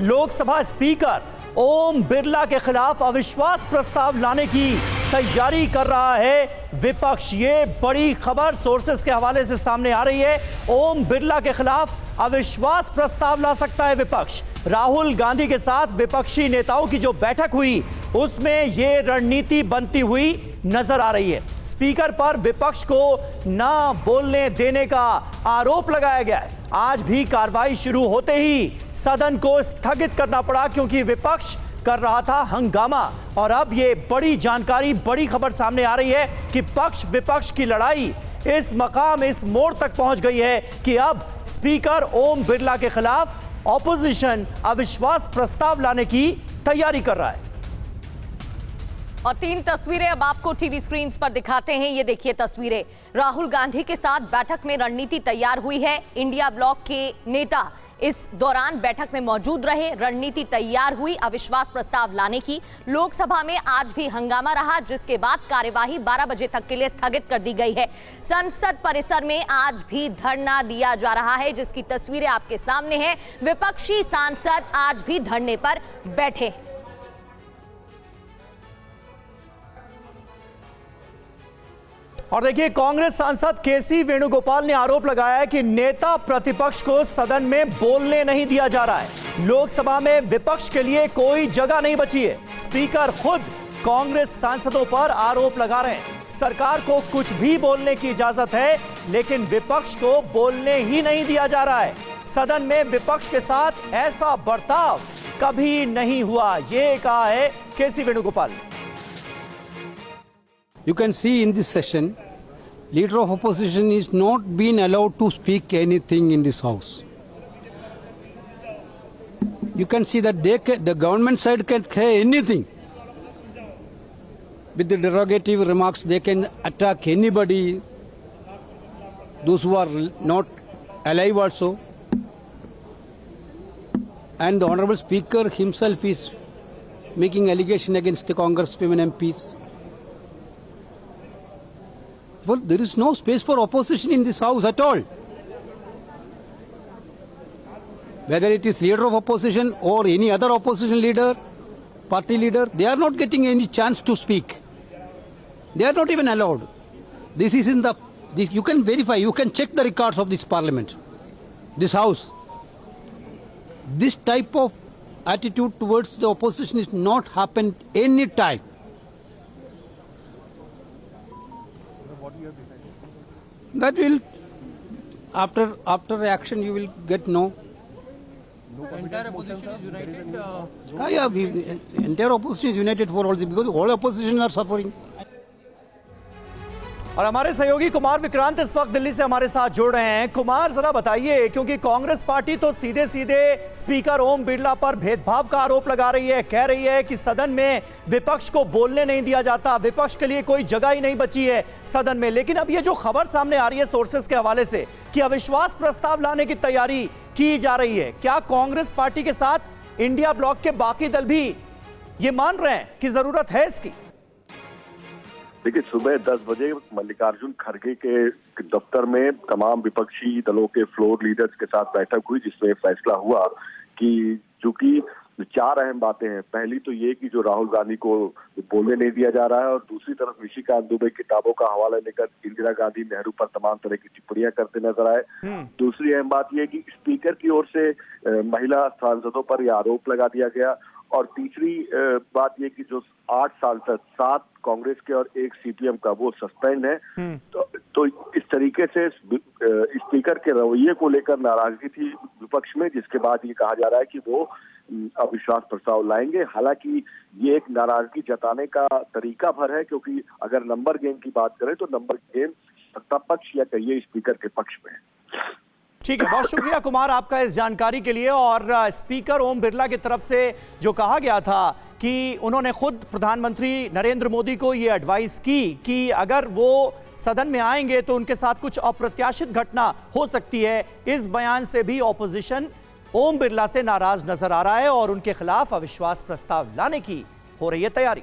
Lok Sabha speaker Om Birla के खिलाफ अविश्वास प्रस्ताव लाने की तैयारी कर रहा है विपक्ष। ये बड़ी खबर सोर्सेस के हवाले से सामने आ रही है। ओम बिरला के खिलाफ अविश्वास प्रस्ताव ला सकता है विपक्ष। राहुल गांधी के साथ विपक्षी नेताओं की जो बैठक हुई उसमें ये रणनीति बनती हुई नजर आ रही है। स्पीकर पर विपक्ष को ना बोलने देने का आरोप लगाया गया है। आज भी कार्रवाई शुरू होते ही सदन को स्थगित करना पड़ा क्योंकि विपक्ष कर रहा था हंगामा। और अब ये बड़ी जानकारी, बड़ी खबर सामने आ रही है कि पक्ष विपक्ष की लड़ाई इस मकाम, इस मोड़ तक पहुंच गई है कि अब स्पीकर ओम बिरला के खिलाफ ऑपोजिशन अविश्वास प्रस्ताव लाने की तैयारी कर रहा है। और 3 तस्वीरें अब आपको टीवी स्क्रीन पर दिखाते हैं। ये देखिए तस्वीरें, राहुल गांधी के साथ बैठक में रणनीति तैयार हुई है। इंडिया ब्लॉक के नेता इस दौरान बैठक में मौजूद रहे। रणनीति तैयार हुई अविश्वास प्रस्ताव लाने की। लोकसभा में आज भी हंगामा रहा, जिसके बाद कार्यवाही 12 बजे तक के लिए स्थगित कर दी गई है। संसद परिसर में आज भी धरना दिया जा रहा है, जिसकी तस्वीरें आपके सामने हैं। विपक्षी सांसद आज भी धरने पर बैठे। और देखिए, कांग्रेस सांसद केसी वेणुगोपाल ने आरोप लगाया है कि नेता प्रतिपक्ष को सदन में बोलने नहीं दिया जा रहा है। लोकसभा में विपक्ष के लिए कोई जगह नहीं बची है। स्पीकर खुद कांग्रेस सांसदों पर आरोप लगा रहे हैं। सरकार को कुछ भी बोलने की इजाजत है, लेकिन विपक्ष को बोलने ही नहीं दिया जा रहा है। सदन में विपक्ष के साथ ऐसा बर्ताव कभी नहीं हुआ, ये कहा है केसी वेणुगोपाल ने। You can see in this session, leader of opposition is not being allowed to speak anything in this house. You can see that the government side can say anything. With the derogative remarks, they can attack anybody, those who are not alive also. And the Honorable Speaker himself is making allegation against the Congresswomen MPs. Well, there is no space for opposition in this house at all. Whether it is leader of opposition or any other opposition leader, party leader, they are not getting any chance to speak. They are not even allowed. This is in the, you can verify, you can check the records of this parliament, this house. This type of attitude towards the opposition is not happened any time. That will, after action, you will get no. The entire opposition is united. Entire opposition is united for all this, because all opposition are suffering. और हमारे सहयोगी कुमार विक्रांत इस वक्त दिल्ली से हमारे साथ जुड़ रहे हैं। कुमार, जरा बताइए, क्योंकि कांग्रेस पार्टी तो सीधे सीधे स्पीकर ओम बिरला पर भेदभाव का आरोप लगा रही है, कह रही है कि सदन में विपक्ष को बोलने नहीं दिया जाता, विपक्ष के लिए कोई जगह ही नहीं बची है सदन में। लेकिन अब ये जो खबर सामने आ रही है सोर्सेस के हवाले से कि अविश्वास प्रस्ताव लाने की तैयारी की जा रही है, क्या कांग्रेस पार्टी के साथ इंडिया ब्लॉक के बाकी दल भी ये मान रहे हैं कि जरूरत है इसकी? देखिए, सुबह 10 बजे मल्लिकार्जुन खड़गे के दफ्तर में तमाम विपक्षी दलों के फ्लोर लीडर्स के साथ बैठक हुई, जिसमें फैसला हुआ कि चूंकि 4 अहम बातें हैं। पहली तो ये कि जो राहुल गांधी को बोलने नहीं दिया जा रहा है, और दूसरी तरफ निशिकांत दुबे किताबों का हवाला लेकर इंदिरा गांधी, नेहरू पर तमाम तरह की टिप्पणियां करते नजर आए। दूसरी अहम बात यह कि स्पीकर की ओर से महिला सांसदों पर यह आरोप लगा दिया गया। और तीसरी बात यह कि जो 8 साल तक 7 कांग्रेस के और 1 सीपीएम का वो सस्पेंड है। तो इस तरीके से स्पीकर के रवैये को लेकर नाराजगी थी विपक्ष में, जिसके बाद ये कहा जा रहा है कि वो अविश्वास प्रस्ताव लाएंगे। हालांकि ये एक नाराजगी जताने का तरीका भर है, क्योंकि अगर नंबर गेम की बात करें तो नंबर गेम सत्ता पक्ष या कहिए स्पीकर के पक्ष में है। ठीक है, बहुत शुक्रिया कुमार आपका इस जानकारी के लिए। और स्पीकर ओम बिरला की तरफ से जो कहा गया था कि उन्होंने खुद प्रधानमंत्री नरेंद्र मोदी को ये एडवाइस की कि अगर वो सदन में आएंगे तो उनके साथ कुछ अप्रत्याशित घटना हो सकती है। इस बयान से भी ऑपोजिशन ओम बिरला से नाराज नजर आ रहा है और उनके खिलाफ अविश्वास प्रस्ताव लाने की हो रही है तैयारी।